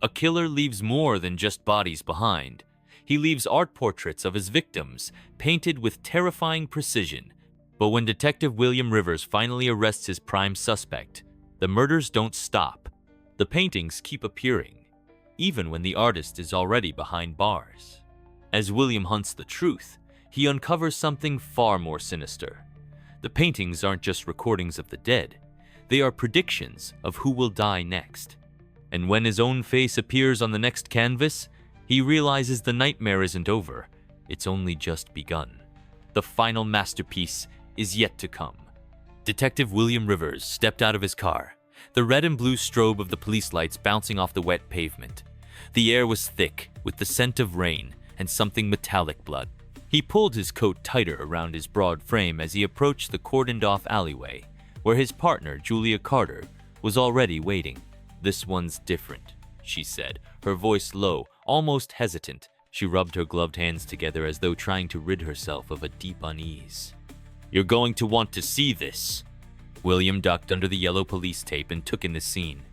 A killer leaves more than just bodies behind. He leaves art portraits of his victims, painted with terrifying precision. But when Detective William Rivers finally arrests his prime suspect, the murders don't stop. The paintings keep appearing, even when the artist is already behind bars. As William hunts the truth, he uncovers something far more sinister. The paintings aren't just recordings of the dead, they are predictions of who will die next. And when his own face appears on the next canvas, he realizes the nightmare isn't over, it's only just begun. The final masterpiece is yet to come. Detective William Rivers stepped out of his car, the red and blue strobe of the police lights bouncing off the wet pavement. The air was thick with the scent of rain and something metallic blood. He pulled his coat tighter around his broad frame as he approached the cordoned-off alleyway, where his partner, Julia Carter, was already waiting. "This one's different," she said, her voice low, almost hesitant. She rubbed her gloved hands together as though trying to rid herself of a deep unease. "You're going to want to see this." William ducked under the yellow police tape and took in the scene.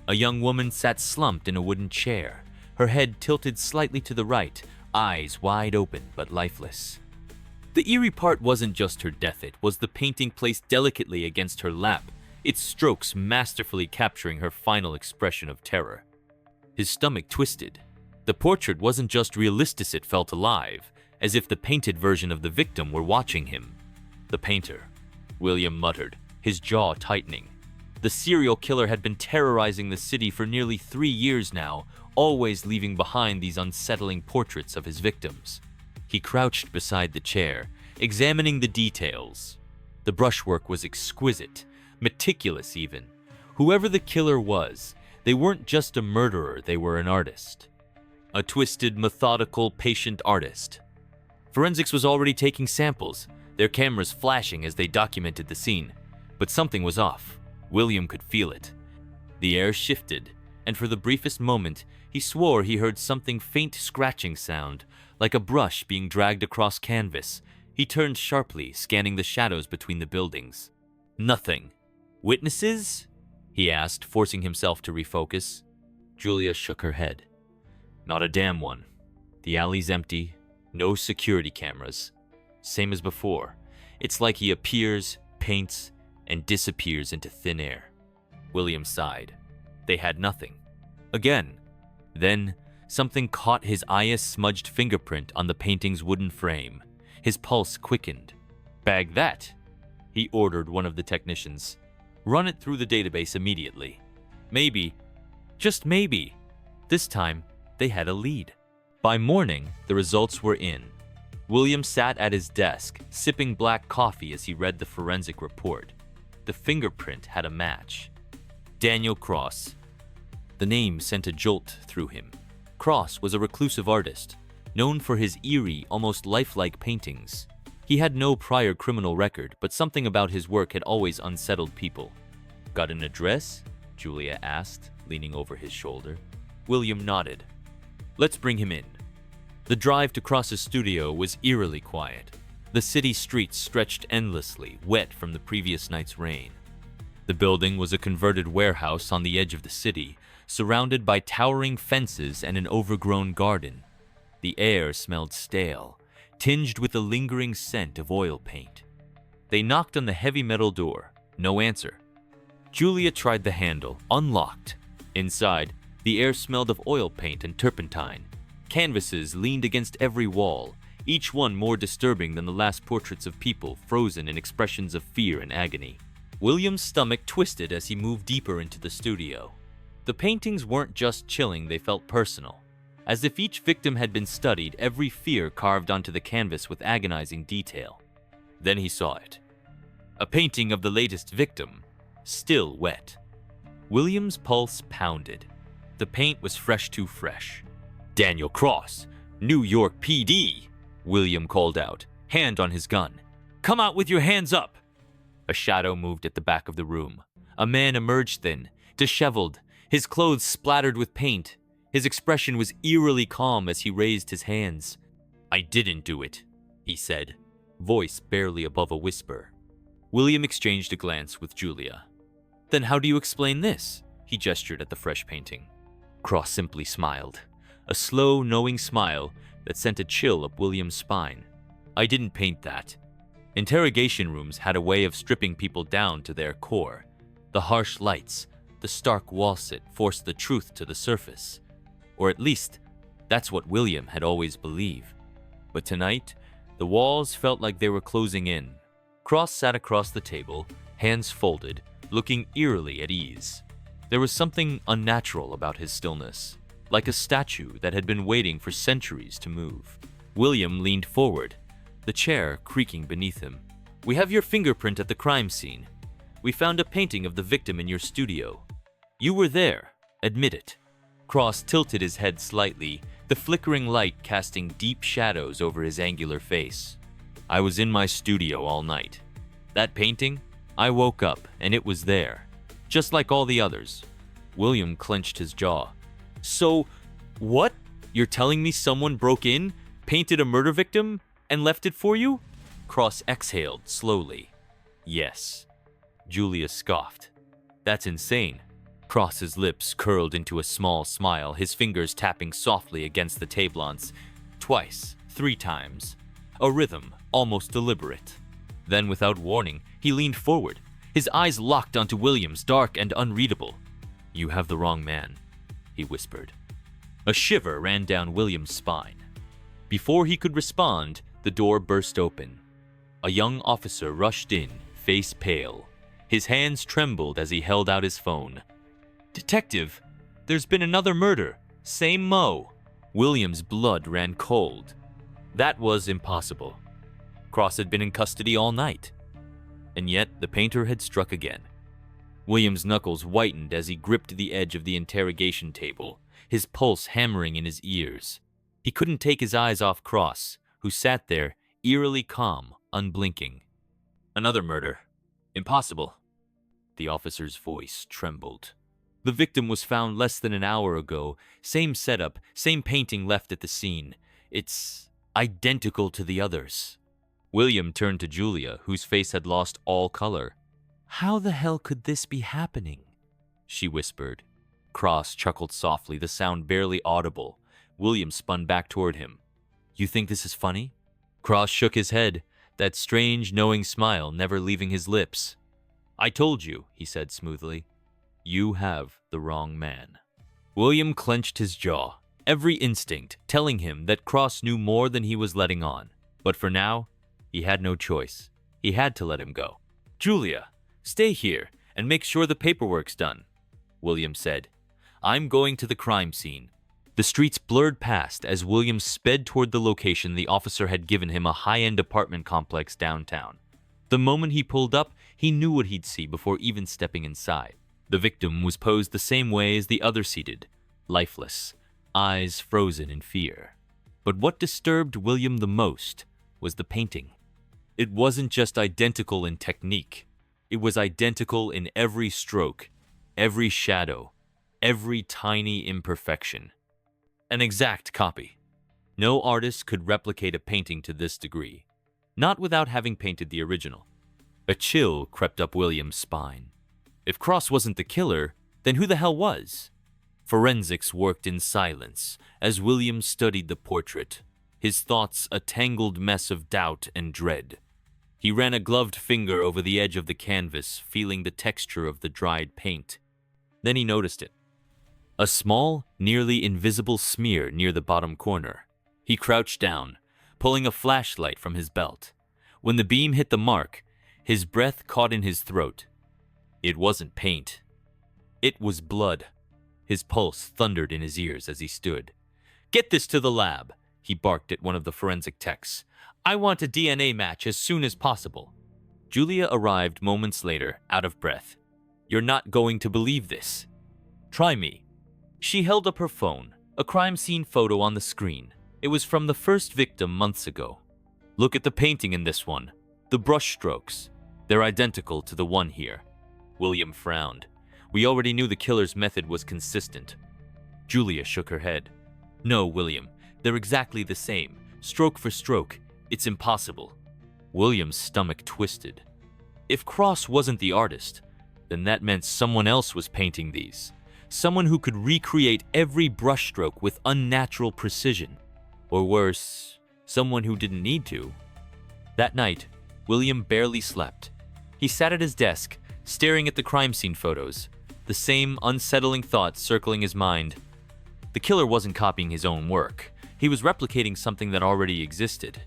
A young woman sat slumped in a wooden chair, her head tilted slightly to the right, eyes wide open but lifeless. The eerie part wasn't just her death, it was the painting placed delicately against her lap, its strokes masterfully capturing her final expression of terror. His stomach twisted. The portrait wasn't just realistic, it felt alive, as if the painted version of the victim were watching him. "The painter," William muttered, his jaw tightening. The serial killer had been terrorizing the city for nearly 3 years now, always leaving behind these unsettling portraits of his victims. He crouched beside the chair, examining the details. The brushwork was exquisite, meticulous even. Whoever the killer was, they weren't just a murderer, they were an artist. A twisted, methodical, patient artist. Forensics was already taking samples, their cameras flashing as they documented the scene. But something was off. William could feel it. The air shifted, and for the briefest moment, he swore he heard something faint scratching sound, like a brush being dragged across canvas. He turned sharply, scanning the shadows between the buildings. Nothing. "Witnesses?" he asked, forcing himself to refocus. Julia shook her head. "Not a damn one. The alley's empty, no security cameras. Same as before. It's like he appears, paints, and disappears into thin air." William sighed. They had nothing. Again. Then, something caught his smudged fingerprint on the painting's wooden frame. His pulse quickened. "Bag that," he ordered one of the technicians. "Run it through the database immediately." Maybe, just maybe, this time they had a lead. By morning, the results were in. William sat at his desk, sipping black coffee as he read the forensic report. The fingerprint had a match. Daniel Cross. The name sent a jolt through him. Cross was a reclusive artist, known for his eerie, almost lifelike paintings. He had no prior criminal record, but something about his work had always unsettled people. "Got an address?" Julia asked, leaning over his shoulder. William nodded. "Let's bring him in." The drive to Cross's studio was eerily quiet. The city streets stretched endlessly, wet from the previous night's rain. The building was a converted warehouse on the edge of the city, surrounded by towering fences and an overgrown garden. The air smelled stale, tinged with a lingering scent of oil paint. They knocked on the heavy metal door. No answer. Julia tried the handle, unlocked. Inside, the air smelled of oil paint and turpentine. Canvases leaned against every wall, each one more disturbing than the last portraits of people frozen in expressions of fear and agony. William's stomach twisted as he moved deeper into the studio. The paintings weren't just chilling, they felt personal. As if each victim had been studied, every fear carved onto the canvas with agonizing detail. Then he saw it. A painting of the latest victim, still wet. William's pulse pounded. The paint was fresh too fresh. "Daniel Cross, New York PD!" William called out, hand on his gun. "Come out with your hands up!" A shadow moved at the back of the room. A man emerged then, disheveled, his clothes splattered with paint. His expression was eerily calm as he raised his hands. "I didn't do it," he said, voice barely above a whisper. William exchanged a glance with Julia. "Then how do you explain this?" He gestured at the fresh painting. Cross simply smiled. A slow, knowing smile that sent a chill up William's spine. I didn't paint that. Interrogation rooms had a way of stripping people down to their core. The harsh lights, the stark wall sit forced the truth to the surface. Or at least, that's what William had always believed. But tonight, the walls felt like they were closing in. Cross sat across the table, hands folded, looking eerily at ease. There was something unnatural about his stillness, like a statue that had been waiting for centuries to move. William leaned forward, the chair creaking beneath him. "We have your fingerprint at the crime scene. We found a painting of the victim in your studio. You were there, admit it." Cross tilted his head slightly, the flickering light casting deep shadows over his angular face. "I was in my studio all night. That painting? I woke up and it was there, just like all the others." William clenched his jaw. "So, what? You're telling me someone broke in, painted a murder victim, and left it for you?" Cross exhaled slowly. "Yes." Julia scoffed. "That's insane." Cross's lips curled into a small smile, his fingers tapping softly against the tablons. Twice, 3 times. A rhythm, almost deliberate. Then, without warning, he leaned forward, his eyes locked onto William's, dark and unreadable. "You have the wrong man," he whispered. A shiver ran down William's spine. Before he could respond, the door burst open. A young officer rushed in, face pale. His hands trembled as he held out his phone. "Detective, there's been another murder. Same Mo." William's blood ran cold. That was impossible. Cross had been in custody all night. And yet the painter had struck again. William's knuckles whitened as he gripped the edge of the interrogation table, his pulse hammering in his ears. He couldn't take his eyes off Cross, who sat there, eerily calm, unblinking. "Another murder. Impossible." The officer's voice trembled. "The victim was found less than an hour ago. Same setup, same painting left at the scene. It's identical to the others." William turned to Julia, whose face had lost all color. "How the hell could this be happening?" she whispered. Cross chuckled softly, the sound barely audible. William spun back toward him. "You think this is funny?" Cross shook his head, that strange, knowing smile never leaving his lips. "I told you," he said smoothly. "You have the wrong man." William clenched his jaw, every instinct telling him that Cross knew more than he was letting on. But for now, he had no choice. He had to let him go. "Julia, stay here and make sure the paperwork's done," William said. "I'm going to the crime scene." The streets blurred past as William sped toward the location the officer had given him, a high-end apartment complex downtown. The moment he pulled up, he knew what he'd see before even stepping inside. The victim was posed the same way as the other seated, lifeless, eyes frozen in fear. But what disturbed William the most was the painting. It wasn't just identical in technique. It was identical in every stroke, every shadow, every tiny imperfection. An exact copy. No artist could replicate a painting to this degree, not without having painted the original. A chill crept up William's spine. If Cross wasn't the killer, then who the hell was? Forensics worked in silence as William studied the portrait, his thoughts a tangled mess of doubt and dread. He ran a gloved finger over the edge of the canvas, feeling the texture of the dried paint. Then he noticed it. A small, nearly invisible smear near the bottom corner. He crouched down, pulling a flashlight from his belt. When the beam hit the mark, his breath caught in his throat. It wasn't paint. It was blood. His pulse thundered in his ears as he stood. "Get this to the lab," he barked at one of the forensic techs. "I want a DNA match as soon as possible." Julia arrived moments later, out of breath. "You're not going to believe this. Try me." She held up her phone, a crime scene photo on the screen. It was from the first victim months ago. "Look at the painting in this one. The brush strokes. They're identical to the one here." William frowned. We already knew the killer's method was consistent. Julia shook her head. "No, William, they're exactly the same, stroke for stroke. It's impossible." William's stomach twisted. If Cross wasn't the artist, then that meant someone else was painting these. Someone who could recreate every brushstroke with unnatural precision. Or worse, someone who didn't need to. That night, William barely slept. He sat at his desk, staring at the crime scene photos, the same unsettling thoughts circling his mind. The killer wasn't copying his own work. He was replicating something that already existed.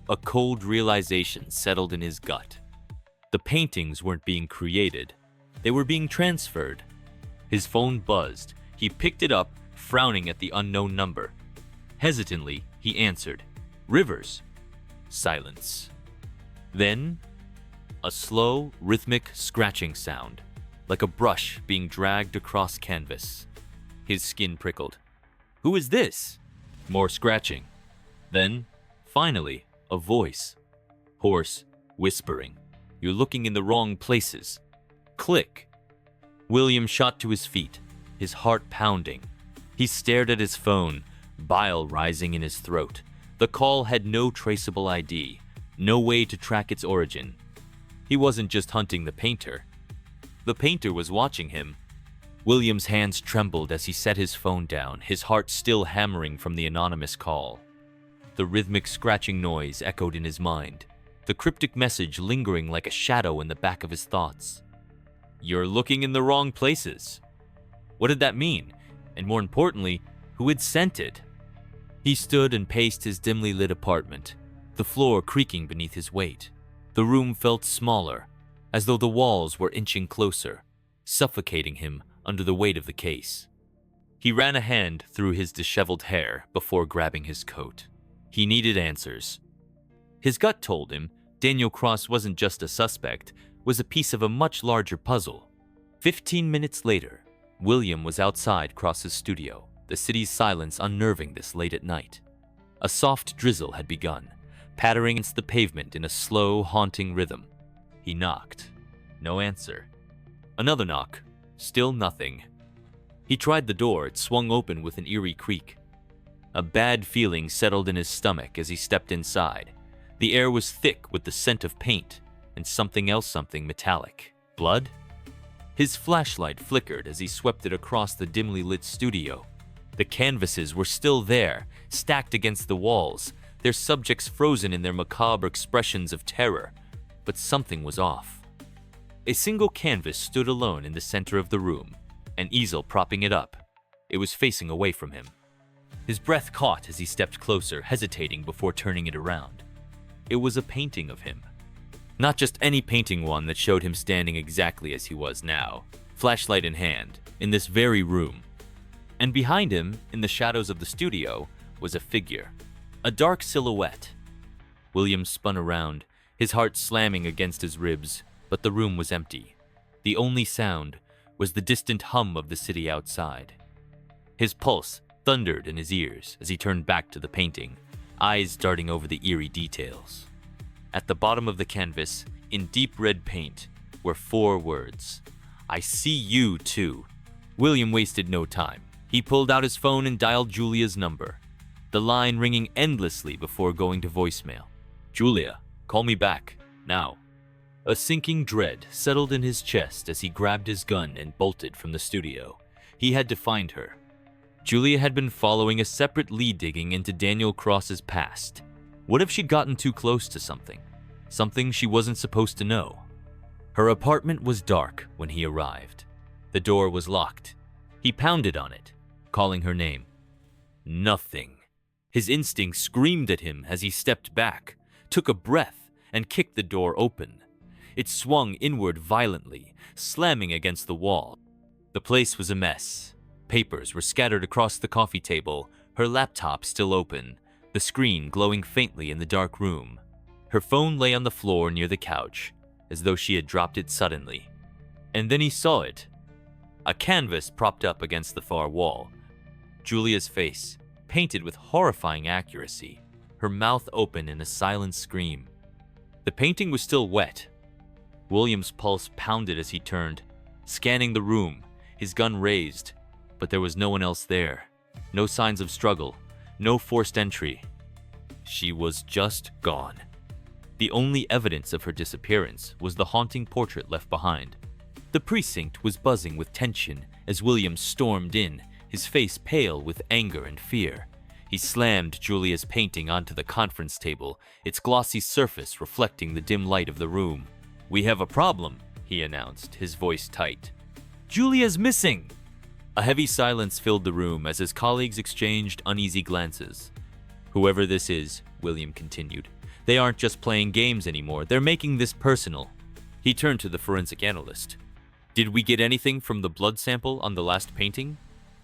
A cold realization settled in his gut. The paintings weren't being created. They were being transferred. His phone buzzed. He picked it up, frowning at the unknown number. Hesitantly, he answered. Rivers. Silence. Then, a slow, rhythmic scratching sound, like a brush being dragged across canvas. His skin prickled. Who is this? More scratching. Then, finally, a voice. Hoarse, whispering. You're looking in the wrong places. Click. William shot to his feet, his heart pounding. He stared at his phone, bile rising in his throat. The call had no traceable ID, no way to track its origin. He wasn't just hunting the painter. The painter was watching him. William's hands trembled as he set his phone down, his heart still hammering from the anonymous call. The rhythmic scratching noise echoed in his mind, the cryptic message lingering like a shadow in the back of his thoughts. You're looking in the wrong places. What did that mean? And more importantly, who had sent it? He stood and paced his dimly lit apartment, the floor creaking beneath his weight. The room felt smaller, as though the walls were inching closer, suffocating him under the weight of the case. He ran a hand through his disheveled hair before grabbing his coat. He needed answers. His gut told him Daniel Cross wasn't just a suspect, was a piece of a much larger puzzle. 15 minutes later, William was outside Cross's studio, the city's silence unnerving this late at night. A soft drizzle had begun, pattering against the pavement in a slow, haunting rhythm. He knocked. No answer. Another knock. Still nothing. He tried the door. It swung open with an eerie creak. A bad feeling settled in his stomach as he stepped inside. The air was thick with the scent of paint and something metallic. Blood? His flashlight flickered as he swept it across the dimly lit studio. The canvases were still there, stacked against the walls, their subjects frozen in their macabre expressions of terror. But something was off. A single canvas stood alone in the center of the room, an easel propping it up. It was facing away from him. His breath caught as he stepped closer, hesitating before turning it around. It was a painting of him. Not just any painting, one that showed him standing exactly as he was now, flashlight in hand, in this very room. And behind him, in the shadows of the studio, was a figure, a dark silhouette. William spun around, his heart slamming against his ribs, but the room was empty. The only sound was the distant hum of the city outside. His pulse thundered in his ears as he turned back to the painting, eyes darting over the eerie details. At the bottom of the canvas, in deep red paint, were 4 words. I see you too. William wasted no time. He pulled out his phone and dialed Julia's number, the line ringing endlessly before going to voicemail. Julia, call me back, now. A sinking dread settled in his chest as he grabbed his gun and bolted from the studio. He had to find her. Julia had been following a separate lead digging into Daniel Cross's past. What if she'd gotten too close to something? Something she wasn't supposed to know. Her apartment was dark when he arrived. The door was locked. He pounded on it, calling her name. Nothing. His instinct screamed at him as he stepped back, took a breath, and kicked the door open. It swung inward violently, slamming against the wall. The place was a mess. Papers were scattered across the coffee table, her laptop still open, the screen glowing faintly in the dark room. Her phone lay on the floor near the couch, as though she had dropped it suddenly. And then he saw it. A canvas propped up against the far wall. Julia's face, painted with horrifying accuracy, her mouth open in a silent scream. The painting was still wet. William's pulse pounded as he turned, scanning the room, his gun raised, but there was no one else there. No signs of struggle, no forced entry. She was just gone. The only evidence of her disappearance was the haunting portrait left behind. The precinct was buzzing with tension as William stormed in, his face pale with anger and fear. He slammed Julia's painting onto the conference table, its glossy surface reflecting the dim light of the room. "We have a problem," he announced, his voice tight. "Julia's missing!" A heavy silence filled the room as his colleagues exchanged uneasy glances. "Whoever this is," William continued, "they aren't just playing games anymore, they're making this personal." He turned to the forensic analyst. "Did we get anything from the blood sample on the last painting?"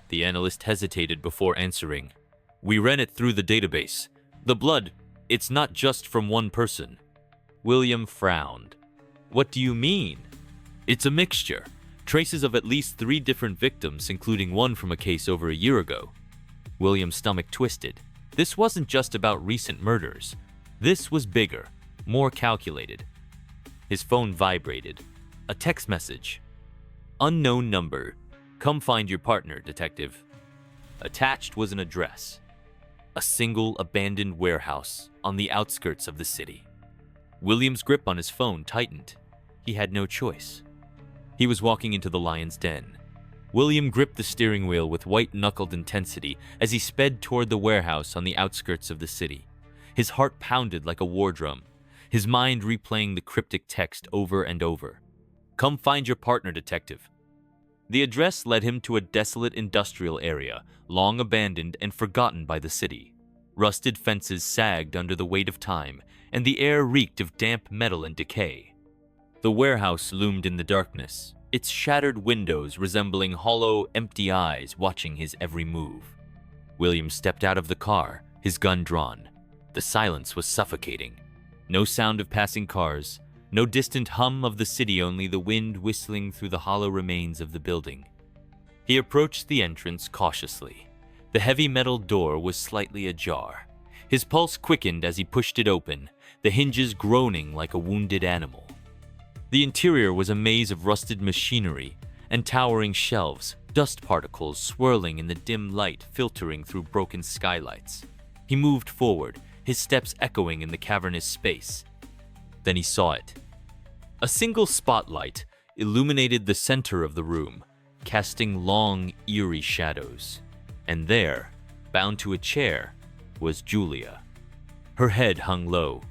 The analyst hesitated before answering. "We ran it through the database. The blood, it's not just from one person." William frowned. "What do you mean?" "It's a mixture. Traces of at least 3 different victims, including one from a case over a year ago." William's stomach twisted. This wasn't just about recent murders. This was bigger, more calculated. His phone vibrated. A text message. "Unknown number. Come find your partner, detective." Attached was an address. A single abandoned warehouse on the outskirts of the city. William's grip on his phone tightened. He had no choice. He was walking into the lion's den. William gripped the steering wheel with white-knuckled intensity as he sped toward the warehouse on the outskirts of the city. His heart pounded like a war drum, his mind replaying the cryptic text over and over. "Come find your partner, detective." The address led him to a desolate industrial area, long abandoned and forgotten by the city. Rusted fences sagged under the weight of time, and the air reeked of damp metal and decay. The warehouse loomed in the darkness, its shattered windows resembling hollow, empty eyes watching his every move. William stepped out of the car, his gun drawn. The silence was suffocating. No sound of passing cars, no distant hum of the city, only the wind whistling through the hollow remains of the building. He approached the entrance cautiously. The heavy metal door was slightly ajar. His pulse quickened as he pushed it open, the hinges groaning like a wounded animal. The interior was a maze of rusted machinery and towering shelves, dust particles swirling in the dim light filtering through broken skylights. He moved forward, his steps echoing in the cavernous space. Then he saw it. A single spotlight illuminated the center of the room, casting long, eerie shadows. And there, bound to a chair, was Julia. Her head hung low,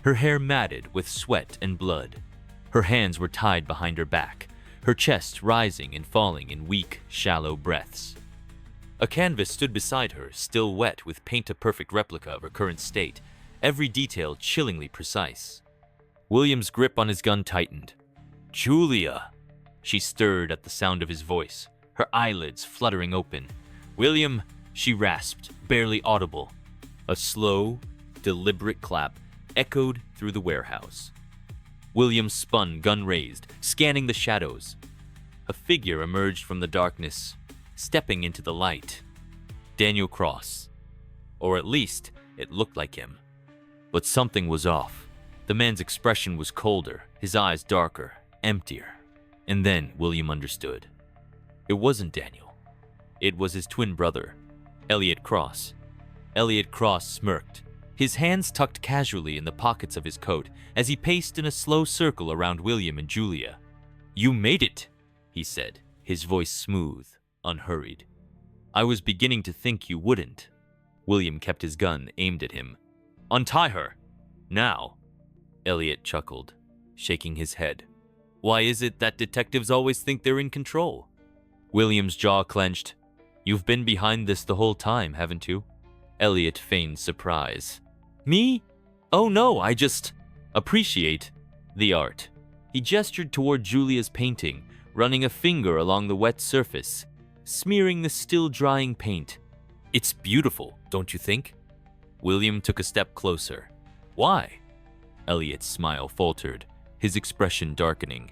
her hair matted with sweat and blood. Her hands were tied behind her back, her chest rising and falling in weak, shallow breaths. A canvas stood beside her, still wet with paint, a perfect replica of her current state, every detail chillingly precise. William's grip on his gun tightened. "Julia!" She stirred at the sound of his voice, her eyelids fluttering open. "William," she rasped, barely audible. A slow, deliberate clap echoed through the warehouse. William spun, gun raised, scanning the shadows. A figure emerged from the darkness, stepping into the light. Daniel Cross. Or at least, it looked like him. But something was off. The man's expression was colder, his eyes darker, emptier. And then William understood. It wasn't Daniel. It was his twin brother, Elliot Cross. Elliot Cross smirked, his hands tucked casually in the pockets of his coat as he paced in a slow circle around William and Julia. "You made it," he said, his voice smooth, unhurried. "I was beginning to think you wouldn't." William kept his gun aimed at him. "Untie her! Now!" Elliot chuckled, shaking his head. "Why is it that detectives always think they're in control?" William's jaw clenched. "You've been behind this the whole time, haven't you?" Elliot feigned surprise. "Me? Oh no, I just appreciate the art." He gestured toward Julia's painting, running a finger along the wet surface, smearing the still-drying paint. "It's beautiful, don't you think?" William took a step closer. "Why?" Elliot's smile faltered, his expression darkening.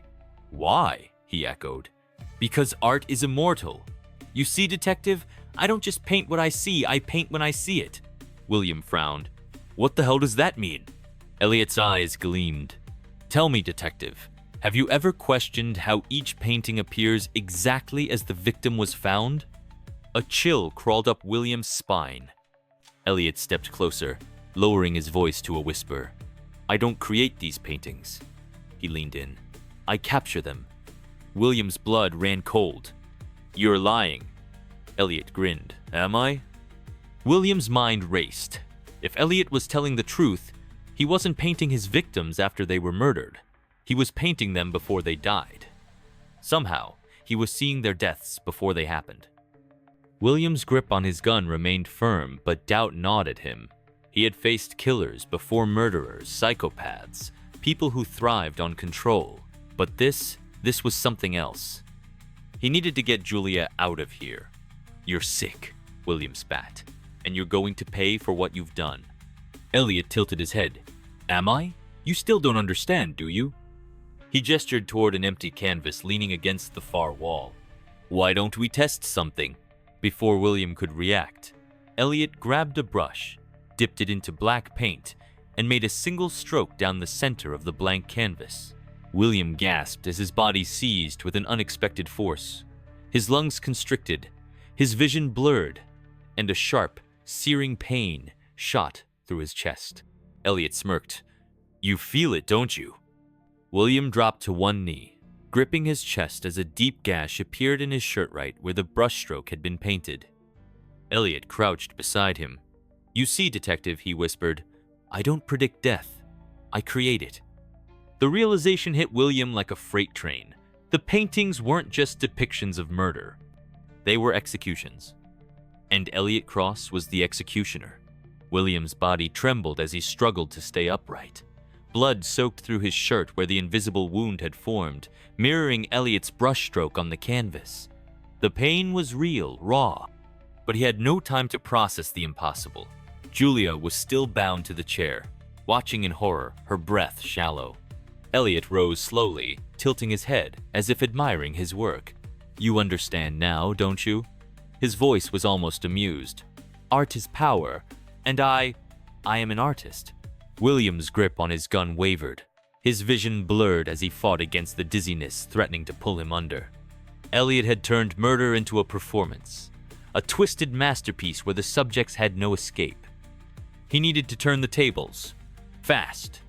"Why?" he echoed. "Because art is immortal. You see, detective, I don't just paint what I see, I paint when I see it." William frowned. "What the hell does that mean?" Elliot's eyes gleamed. "Tell me, detective, have you ever questioned how each painting appears exactly as the victim was found?" A chill crawled up William's spine. Elliot stepped closer, lowering his voice to a whisper. "I don't create these paintings." He leaned in. "I capture them." William's blood ran cold. You're lying. Elliot grinned. Am I? William's mind raced. If Elliot was telling the truth, he wasn't painting his victims after they were murdered. He was painting them before they died. Somehow, he was seeing their deaths before they happened. William's grip on his gun remained firm, but doubt gnawed at him. He had faced killers before murderers, psychopaths, people who thrived on control. But this was something else. He needed to get Julia out of here. You're sick, William spat, and you're going to pay for what you've done. Elliot tilted his head. Am I? You still don't understand, do you? He gestured toward an empty canvas leaning against the far wall. Why don't we test something? Before William could react, Elliot grabbed a brush, dipped it into black paint, and made a single stroke down the center of the blank canvas. William gasped as his body seized with an unexpected force. His lungs constricted, his vision blurred, and a sharp, searing pain shot through his chest. Elliot smirked. You feel it, don't you? William dropped to one knee, gripping his chest as a deep gash appeared in his shirt right where the brushstroke had been painted. Elliot crouched beside him. You see, detective, he whispered, I don't predict death. I create it. The realization hit William like a freight train. The paintings weren't just depictions of murder. They were executions. And Elliot Cross was the executioner. William's body trembled as he struggled to stay upright. Blood soaked through his shirt where the invisible wound had formed, mirroring Elliot's brushstroke on the canvas. The pain was real, raw, but he had no time to process the impossible. Julia was still bound to the chair, watching in horror, her breath shallow. Elliot rose slowly, tilting his head as if admiring his work. You understand now, don't you? His voice was almost amused. Art is power, and I am an artist. William's grip on his gun wavered. His vision blurred as he fought against the dizziness threatening to pull him under. Elliot had turned murder into a performance, a twisted masterpiece where the subjects had no escape. He needed to turn the tables, fast.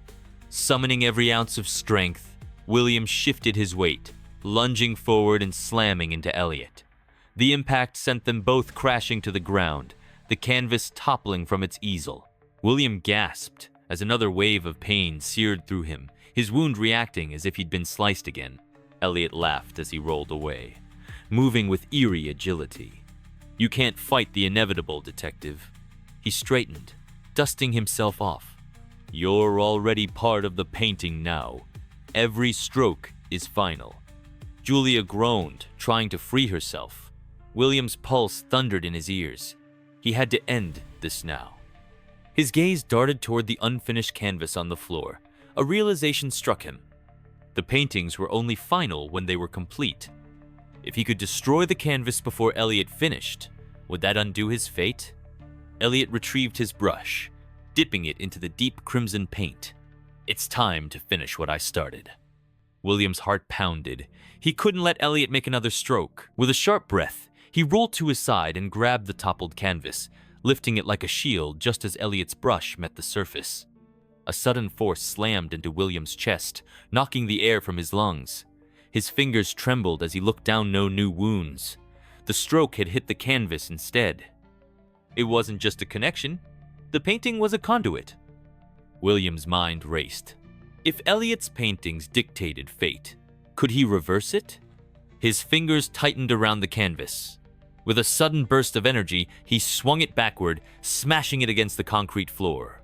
Summoning every ounce of strength, William shifted his weight, lunging forward and slamming into Elliot. The impact sent them both crashing to the ground, the canvas toppling from its easel. William gasped as another wave of pain seared through him, his wound reacting as if he'd been sliced again. Elliot laughed as he rolled away, moving with eerie agility. You can't fight the inevitable, detective. He straightened, dusting himself off. You're already part of the painting now. Every stroke is final. Julia groaned, trying to free herself. William's pulse thundered in his ears. He had to end this now. His gaze darted toward the unfinished canvas on the floor. A realization struck him. The paintings were only final when they were complete. If he could destroy the canvas before Elliot finished, would that undo his fate? Elliot retrieved his brush, dipping it into the deep crimson paint. It's time to finish what I started. William's heart pounded. He couldn't let Elliot make another stroke. With a sharp breath, he rolled to his side and grabbed the toppled canvas, lifting it like a shield just as Elliot's brush met the surface. A sudden force slammed into William's chest, knocking the air from his lungs. His fingers trembled as he looked down no new wounds. The stroke had hit the canvas instead. It wasn't just a connection. The painting was a conduit. William's mind raced. If Elliot's paintings dictated fate, could he reverse it? His fingers tightened around the canvas. With a sudden burst of energy, he swung it backward, smashing it against the concrete floor.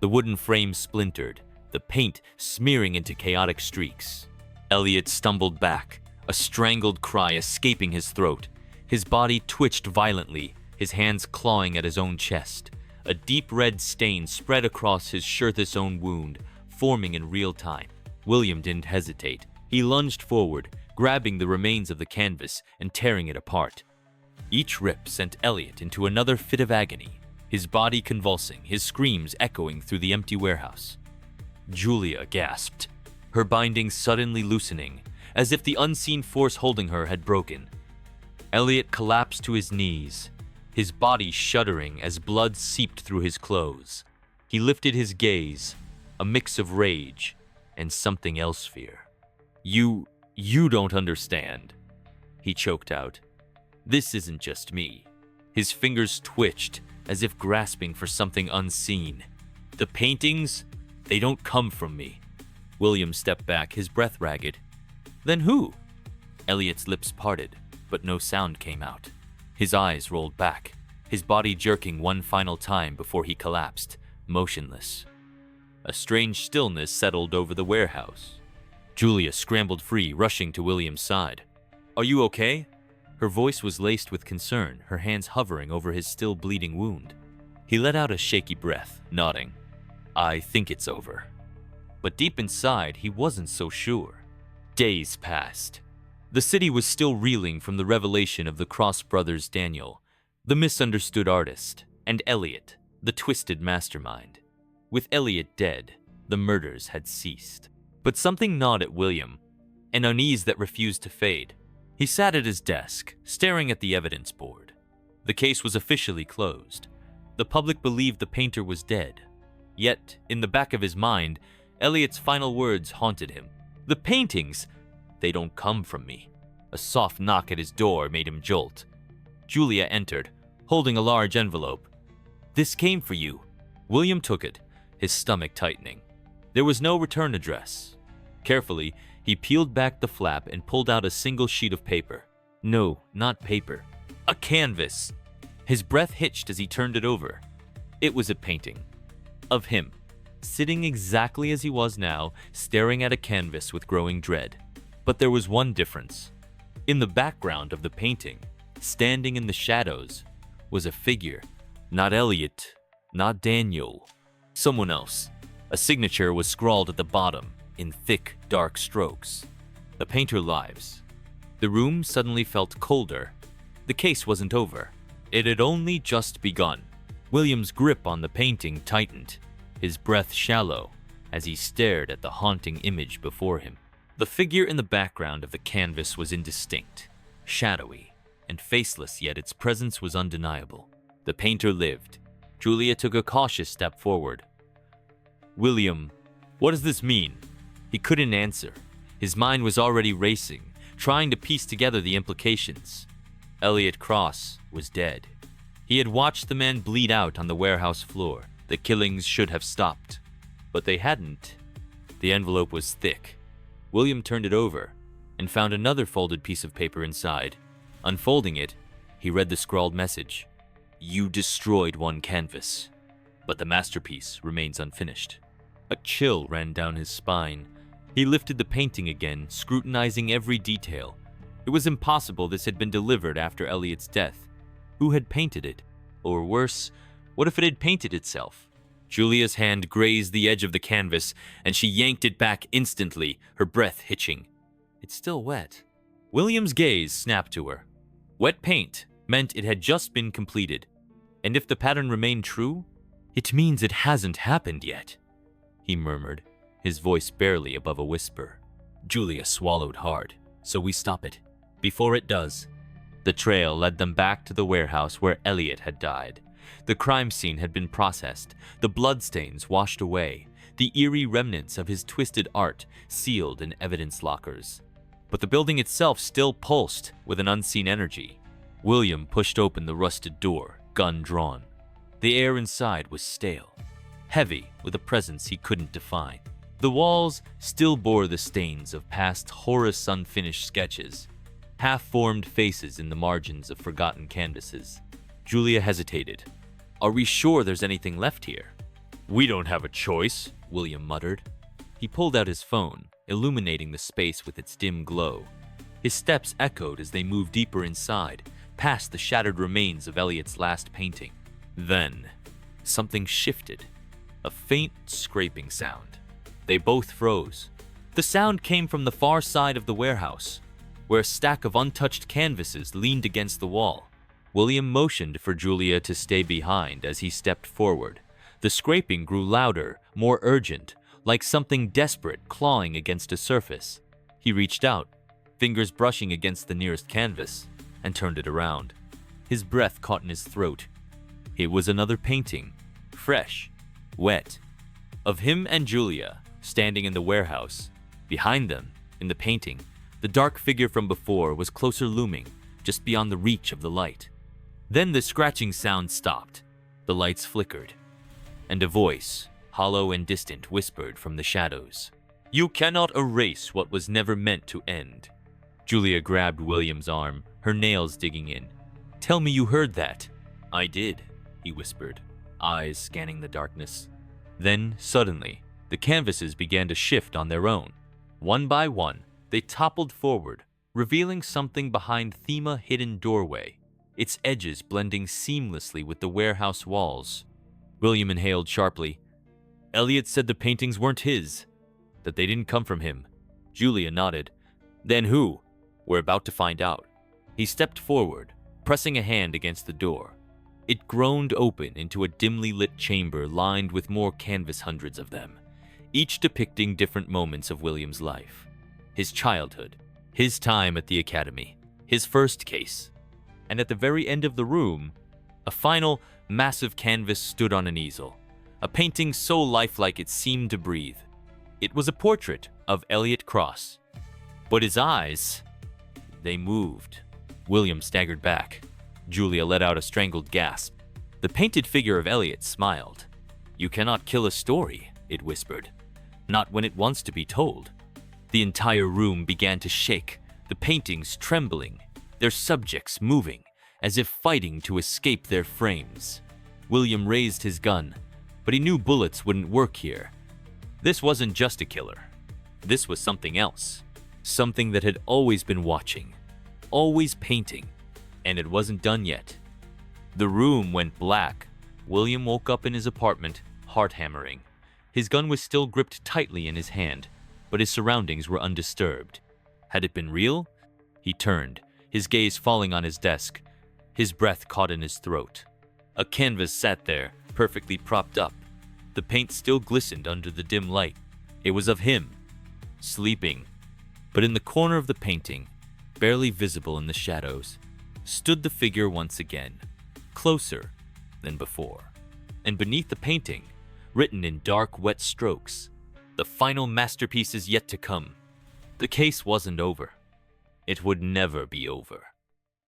The wooden frame splintered, the paint smearing into chaotic streaks. Elliot stumbled back, a strangled cry escaping his throat. His body twitched violently, his hands clawing at his own chest. A deep red stain spread across his shirtless own wound, forming in real time. William didn't hesitate. He lunged forward, grabbing the remains of the canvas and tearing it apart. Each rip sent Elliot into another fit of agony, his body convulsing, his screams echoing through the empty warehouse. Julia gasped, her binding suddenly loosening, as if the unseen force holding her had broken. Elliot collapsed to his knees, his body shuddering as blood seeped through his clothes. He lifted his gaze, a mix of rage and something else fear. You don't understand, he choked out. This isn't just me. His fingers twitched, as if grasping for something unseen. The paintings, they don't come from me. William stepped back, his breath ragged. Then who? Elliot's lips parted, but no sound came out. His eyes rolled back, his body jerking one final time before he collapsed, motionless. A strange stillness settled over the warehouse. Julia scrambled free, rushing to William's side. "Are you okay?" Her voice was laced with concern, her hands hovering over his still bleeding wound. He let out a shaky breath, nodding. "I think it's over." But deep inside, he wasn't so sure. Days passed. The city was still reeling from the revelation of the Cross brothers Daniel, the misunderstood artist, and Elliot, the twisted mastermind. With Elliot dead, the murders had ceased. But something gnawed at William, an unease that refused to fade. He sat at his desk, staring at the evidence board. The case was officially closed. The public believed the painter was dead. Yet, in the back of his mind, Elliot's final words haunted him. "The paintings, they don't come from me." A soft knock at his door made him jolt. Julia entered, holding a large envelope. "This came for you." William took it, his stomach tightening. There was no return address. Carefully, he peeled back the flap and pulled out a single sheet of paper. No, not paper. A canvas. His breath hitched as he turned it over. It was a painting. Of him, sitting exactly as he was now, staring at a canvas with growing dread. But there was one difference. In the background of the painting, standing in the shadows, was a figure. Not Elliot, not Daniel. Someone else. A signature was scrawled at the bottom, in thick, dark strokes. The painter lives. The room suddenly felt colder. The case wasn't over. It had only just begun. William's grip on the painting tightened, his breath shallow, as he stared at the haunting image before him. The figure in the background of the canvas was indistinct, shadowy, and faceless, yet its presence was undeniable. The painter lived. Julia took a cautious step forward. "William, what does this mean?" He couldn't answer. His mind was already racing, trying to piece together the implications. Elliot Cross was dead. He had watched the man bleed out on the warehouse floor. The killings should have stopped. But they hadn't. The envelope was thick. William turned it over and found another folded piece of paper inside. Unfolding it, he read the scrawled message. "You destroyed one canvas, but the masterpiece remains unfinished." A chill ran down his spine. He lifted the painting again, scrutinizing every detail. It was impossible this had been delivered after Elliot's death. Who had painted it? Or worse, what if it had painted itself? Julia's hand grazed the edge of the canvas, and she yanked it back instantly, her breath hitching. "It's still wet." William's gaze snapped to her. Wet paint meant it had just been completed. And if the pattern remained true, it means it hasn't happened yet, he murmured, his voice barely above a whisper. Julia swallowed hard. "So we stop it. Before it does." The trail led them back to the warehouse where Elliot had died. The crime scene had been processed, the bloodstains washed away, the eerie remnants of his twisted art sealed in evidence lockers. But the building itself still pulsed with an unseen energy. William pushed open the rusted door, gun drawn. The air inside was stale, heavy with a presence he couldn't define. The walls still bore the stains of past Horace unfinished sketches, half-formed faces in the margins of forgotten canvases. Julia hesitated. "Are we sure there's anything left here?" "We don't have a choice," William muttered. He pulled out his phone, illuminating the space with its dim glow. His steps echoed as they moved deeper inside, past the shattered remains of Elliot's last painting. Then, something shifted. A faint scraping sound. They both froze. The sound came from the far side of the warehouse, where a stack of untouched canvases leaned against the wall. William motioned for Julia to stay behind as he stepped forward. The scraping grew louder, more urgent, like something desperate clawing against a surface. He reached out, fingers brushing against the nearest canvas, and turned it around. His breath caught in his throat. It was another painting, fresh, wet, of him and Julia standing in the warehouse. Behind them, in the painting, the dark figure from before was closer looming, just beyond the reach of the light. Then the scratching sound stopped, the lights flickered, and a voice, hollow and distant, whispered from the shadows. "You cannot erase what was never meant to end." Julia grabbed William's arm, her nails digging in. "Tell me you heard that." "I did," he whispered, eyes scanning the darkness. Then, suddenly, the canvases began to shift on their own. One by one, they toppled forward, revealing something behind Thema's hidden doorway, its edges blending seamlessly with the warehouse walls. William inhaled sharply. Elliot said the paintings weren't his, that they didn't come from him. Julia nodded. "Then who?" "We're about to find out." He stepped forward, pressing a hand against the door. It groaned open into a dimly lit chamber lined with more canvas, hundreds of them, each depicting different moments of William's life. His childhood, his time at the academy, his first case. And at the very end of the room, a final, massive canvas stood on an easel, a painting so lifelike it seemed to breathe. It was a portrait of Elliot Cross. But his eyes, they moved. William staggered back. Julia let out a strangled gasp. The painted figure of Elliot smiled. "You cannot kill a story," it whispered. "Not when it wants to be told." The entire room began to shake, the paintings trembling, their subjects moving, as if fighting to escape their frames. William raised his gun, but he knew bullets wouldn't work here. This wasn't just a killer. This was something else. Something that had always been watching, always painting, and it wasn't done yet. The room went black. William woke up in his apartment, heart hammering. His gun was still gripped tightly in his hand, but his surroundings were undisturbed. Had it been real? He turned, his gaze falling on his desk. His breath caught in his throat. A canvas sat there, perfectly propped up. The paint still glistened under the dim light. It was of him, sleeping. But in the corner of the painting, barely visible in the shadows, stood the figure once again, closer than before. And beneath the painting, written in dark, wet strokes, "The final masterpiece is yet to come." The case wasn't over. It would never be over.